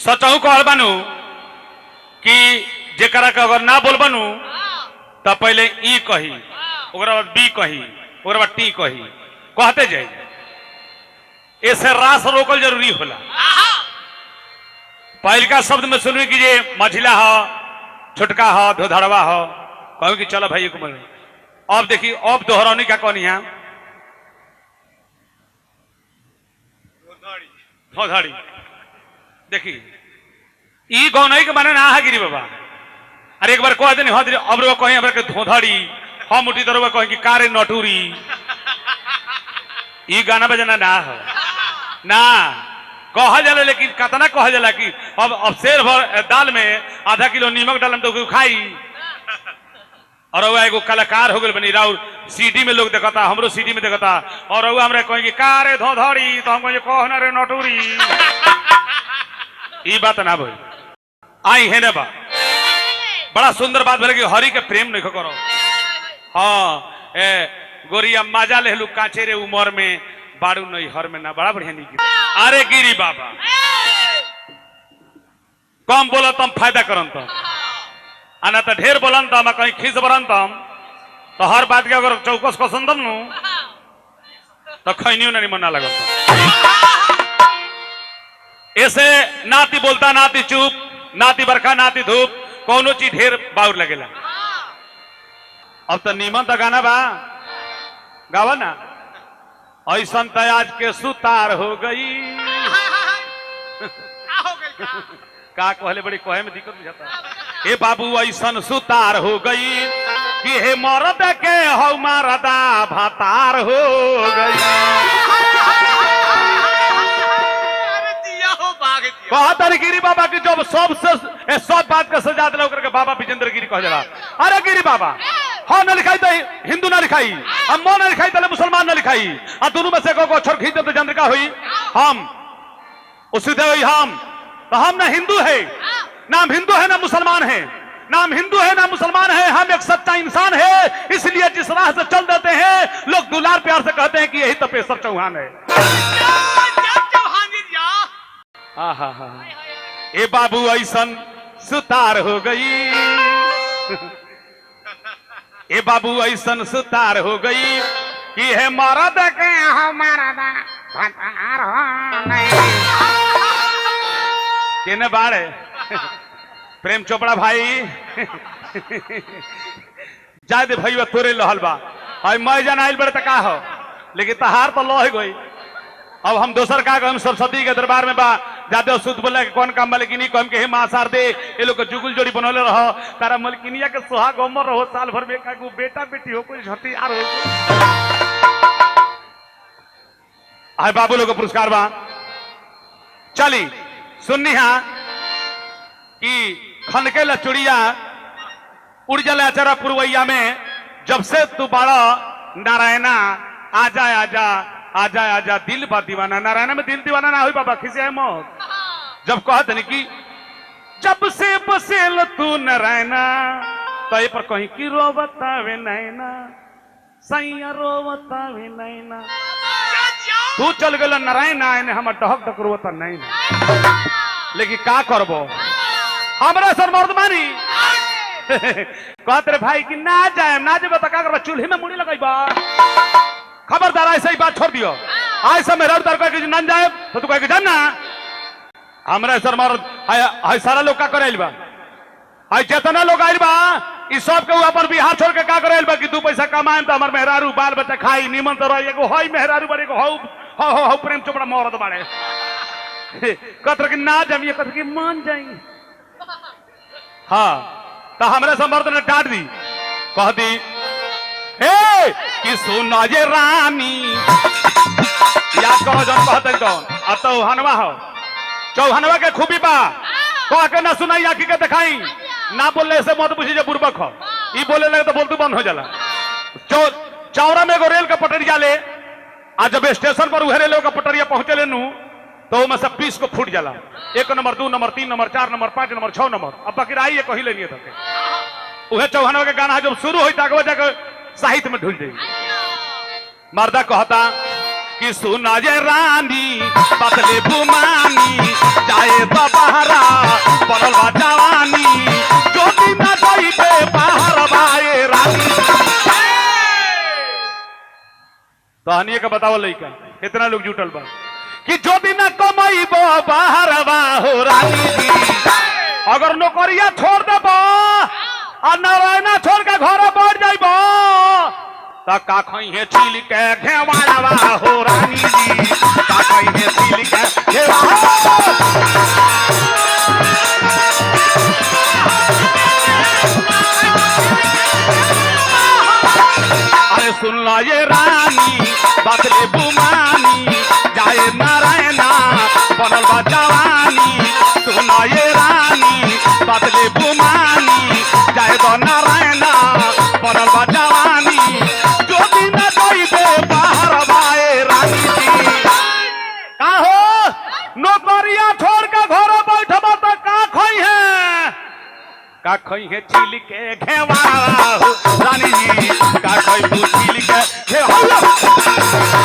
सचहु कहल बानू कि जेकरा के अगर ना बोल बनू तब पहले ई कही, ओकरा बाद बी कही, ओकरा बाद टी कही, कहते जाए। ऐसे रास रोकल जरूरी होला। पहलका शब्द में सुनवी कि जे मझिला हो, छुटका हो, धोधड़वा हो, कहू कि चलो भाई को। अब देखिए अब दोहरौनी का कौन है धोधड़ी। देखिए ई गौनई के माने ना है गिरी बाबा। अरे एक बार कह देनी अब कहीं अब धोधड़ी हम उठी तरह कहें कि कारे नटूरी। ई गाना बजाना ना हो ना कहा जाला, लेकिन कतना कहा जाला कि अब शेर भर दाल में आधा किलो नीमक डालम तो खाई। और एगो कलाकार हो गए बनी राउर सीडी में लोग देखता, हमरो सीडी में देखता। और हमरा कहें कि कारे धोधड़ी तो हम कहें कहना रे नटूरी। ई बात ना भाई आई है ना बा बड़ा सुंदर बात बोले कि हरि के प्रेम नहीं करो। हाँ गोरिया माजा लेलू कांचे रे उमर में बाड़ू नहीं हर में ना, बड़ा बढ़िया नहीं गिरी। अरे गिरी बाबा कम बोला तम फायदा करन तम, आना तो ढेर बोलन तम कहीं खींच बरन तम तो हर बात के अगर चौकस को सुन दम नु तो खैनियो नहीं मना लगन। ऐसे नाती बोलता नाती चुप, नाती बरखा नाती धूप, कौनो चीज ढेर बाउर लगेला। अब तो नीमन तो गाना बा गावा ना। ऐसन तो आज के सुतार हो गई का कहले बड़ी कहे में दिक्कत बुझाता। ए बाबू ऐसन सुतार हो गई कि हे मरद के हौ मरदा भातार हो गई। कहता गिरी बाबा की जब सब बात का सजा दिला करके बाबा विजेंद्र गिरी कह जाला। अरे गिरी बाबा हाँ न लिखाई तो हिंदू ना लिखाई, अम्मो ना लिखाई तो मुसलमान ना लिखाई, और दोनों में से को अक्षर खींच तो चंद्रिका हुई हम उसी दे हुई हम। तो हम ना हिंदू है, नाम हिंदू है ना मुसलमान है, नाम हिंदू है ना मुसलमान है, हम एक सच्चा इंसान है। इसलिए जिस राह से चल देते हैं लोग दुलार प्यार से कहते हैं कि यही तो पेशर चौहान है। ए बाबू ऐसन सुतार हो गई, ए बाबू ऐसन सुतार हो गई कि है मरद के हमारा भतार हो केने बाड़े प्रेम चोपड़ा भाई जाए दे भाई तोरे लहल बा भाई मैं जन आइल बड़े का हो, लेकिन तहार तो लह गई। अब हम दोसर का हम सरस्वती के दरबार में बा जाते शुद्ध बोले कौन काम बा, लेकिन कम के मासार दे ये लोग जुगुल जोड़ी बनौले रहो तारा मलकिनिया के सुहाग उमर रहो साल भर में का बेटा बेटी हो कोई झटियार हो। आए बाबू लोग पुरस्कार बा चली सुननी हा कि खनके लचुड़िया उड़ जला चरा पुरवैया में जब से तू बड़ा नारायणा आजा आजा आजा आजा दिल बा दीवाना। नारायण में दिल दीवाना ना हुई बाबा खिसे है मौत। जब कहत नहीं कि जब से बसेल तू नारायणा तो ये पर कहीं की रोवतावे नैना सैया रोवतावे नैना तू चल गल नारायणा इन्हें हम डहक डक रोवता नैना। लेकिन का करबो हमरा सर मर्द मानी कहते रे भाई कि ना जाए ना जेब तो का करबा चूल्हे में मुड़ी लगाई बा। खबरदार ऐसे ही बात छोड़ दियो, ऐसा में रौदार कह के नन जाए तो तू कह के जानना हमरा सर मर्द हाय सारा लोग का करे बा, हाय जितना लोग आइल बा ई सब के अपन बिहार छोड़ के का करे बा कि दू पैसा कमाए तो हमर मेहरारू बाल बच्चा खाई निमन तो रही एगो हई मेहरारू बड़े एगो हौ प्रेम चोपड़ा मरद बाड़े कतर के ना जमिए कतर के मान जाई। हाँ तो हमरा से मर्द ने डांट दी कह दी हे कि सुना ये रानी या कहो जन कहते कौन अब तो हनवा हो चौहनवा के खूबी बा कह के ना सुनाई आखी के दिखाई ना बोलने से मत पूछी जो बुर्बक हो ई बोले लगे तो बोलतू बंद हो जाला। चौरा में एगो रेल का पटरिया ले आज जब स्टेशन पर उहे रेल का पटरिया पहुंचे ले नू तो में से 20 को फूट जाला, 1 number 2 number 3 number 4 number 5 number 6 number. अब बाकी आई कही लेनी था उहे चौहनवा के गाना जब शुरू हुई तक जाकर साहित्य में ढूंढ जाएगी। मर्दा कहता कि सुना ये रानी पतले बुमानी जाए तो बहरा कहानी का बताओ लइका कितना लोग जुटल बा कि जो दिन कमाइबो बाहर हो रानी जी अगर नौकरिया छोड़ देबो और नारायणा छोड़ के घर बैठ जाइबो तो का खई है छिल के घेवाड़वा हो रानी जी का खई है छिल के घेवाड़ा अरे सुन लो ये रानी बदले बुमानी जाए नारायणा बनल बा जवानी सुन लो ये रानी बदले बुमानी जाए तो नारायणा बनल बा जवानी जो दिन गईबे बाहर बाए रानी जी का हो नौकरिया छोड़ के घर बैठबो तो का खई है का खई है छिल के घेवाड़ा हो रानी जी का खई तू छिल के घेवाड़ा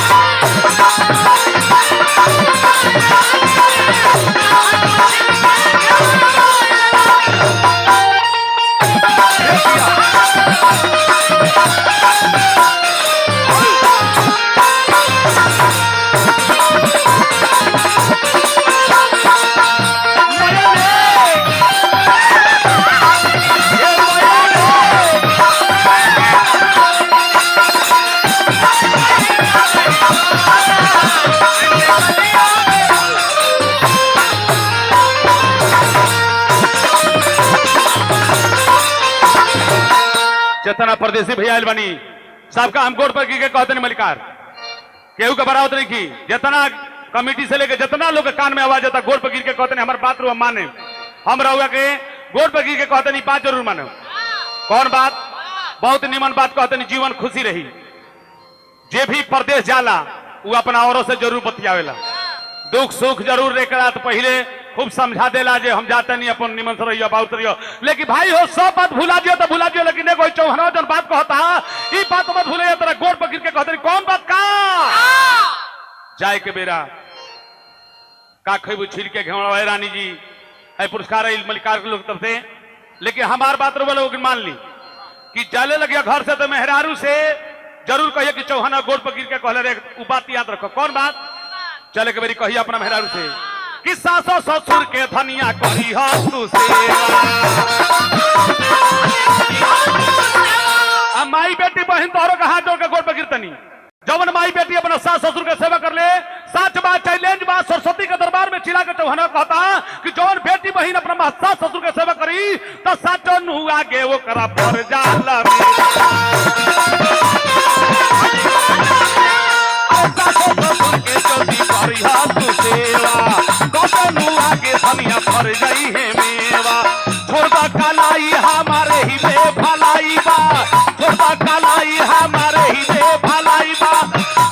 जितना परदेसी भैया बनी सबका हम कोर्ट पर की के कहते नहीं मलिकार केहू का बरावत नहीं की जितना कमेटी से लेकर जितना लोग कान में आवाज आता गोड़ पर गिर के कहते नहीं हमारे बात रू माने हम रहुआ के गोड़ पर गिर के कहते नहीं बात जरूर माने कौन बात बहुत निमन बात कहते नहीं जीवन खुशी रही जे भी परदेश जाला वो अपना औरों से जरूर बतियावेला दुख सुख जरूर लेकर तो पहले खूब समझा देला जे हम जाते नहीं अपन निमन से रहियो बहुत रहियो लेकिन भाई हो सब बात भुला दियो तो भुला दियो लेकिन कोई चौहाना जन बात कहता ई बात मत भूले तेरा गोड़ पर गिर के कहते कौन बात का जाए के बेरा का खेबू छिल के घेवड़ा रानी जी है पुरस्कार है मलिकार के लोग तरफ से लेकिन हमार बात रो लोग मान ली कि जाले लगे घर से तो मेहरारू से जरूर कहिए कि चौहाना गोड़ पर गिर के कहले रे उ बात याद रखो कौन बात चले के बेरी कहिए अपना मेहरारू से कि सासो ससुर के धनिया करी हो तू सेवा माई बेटी बहन तोहरो का हाथ जोड़ के गोड़ पर गिरतनी जवन माई बेटी अपना सास ससुर के सेवा कर ले सच बात चैलेंज बात सरस्वती के दरबार में चिल्ला के चौहाना कहता कि जवन बेटी बहन अपना सास ससुर के सेवा करी तो सचो नु आगे वो करा पर जाला फर गई है मेवा छोड़दा कलाई हमारे ही बे भलाई बा छोड़दा कलाई हमारे ही बे भलाई बा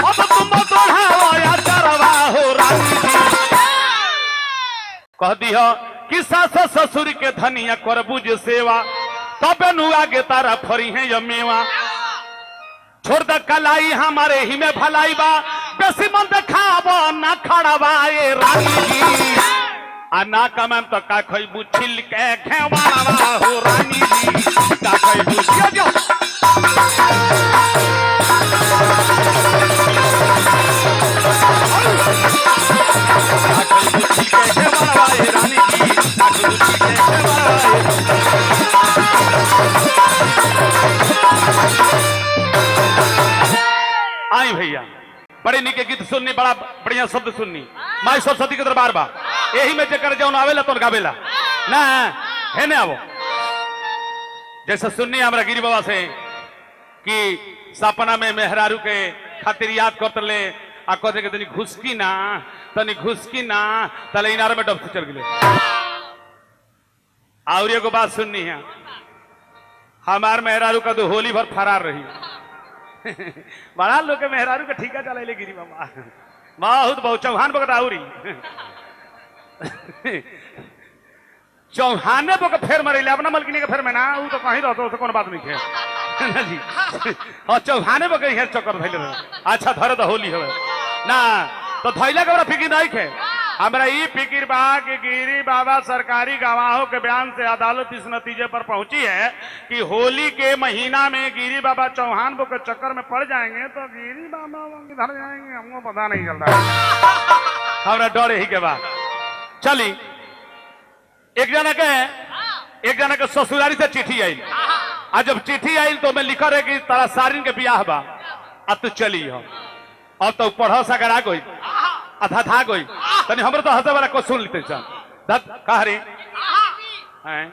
अब तुम दोढ़ाओ या चरवा हो रानी जी कह दियो कि सास ससुर के धनिया कर बुझ सेवा तब नु आगे तारा फरी है ये मेवा छोड़दा कलाई हमारे ही में भलाई बा बेसी मन देखाबो ना खड़ावाए रानी जी आना कमम तो का खइबू छिल के घेवाड़ा हो रानी जी का खइबू जो रानी आई भैया बड़े निके गीत सुननी बड़ा बढ़िया शब्द सुननी माई सरस्वती के दरबार बा यही में जेकर जौन आवेला तो गावेला ना है ना आवो जैसे सुननी हमरा गिरी बाबा से कि सपना में मेहरारू के खातिर याद करते ले आ कहते कि तनी घुसकी ना तले इनार में डब से चल गए और एगो बात सुननी है हमार मेहरारू का तो होली भर फरार रही बड़ा लोग के मेहरारू के ठीका चला गिरी बाबा बहुत चौहान बगदाउरी चौहाने तो फेर मरे अपना मलकिनी के फेर में ना वो तो कहीं रहता तो कौन बात नहीं है जी हाँ चौहाने बगे चक्कर धैले अच्छा धरे तो होली हो ना तो धैला के फिक्र नहीं खे हमरा ई फिक्र बा कि गिरी बाबा सरकारी गवाहों के बयान से अदालत इस नतीजे पर पहुंची है कि होली के महीना में गिरी बाबा चौहान बो के चक्कर में पड़ जाएंगे तो गिरी बाबा किधर जाएंगे हमको पता नहीं चल रहा है। हमरा डर ही के बाद चली एक जना के ससुरारी से चिट्ठी आई आ जब चिट्ठी आई तो मैं लिखा रहे कि तारा सारिन के ब्याह बा अब तो चली हो अब तो पढ़ सकर गई अथा था गई तनी हमरे तो हंसे वाला को सुन लेते कह रही हैं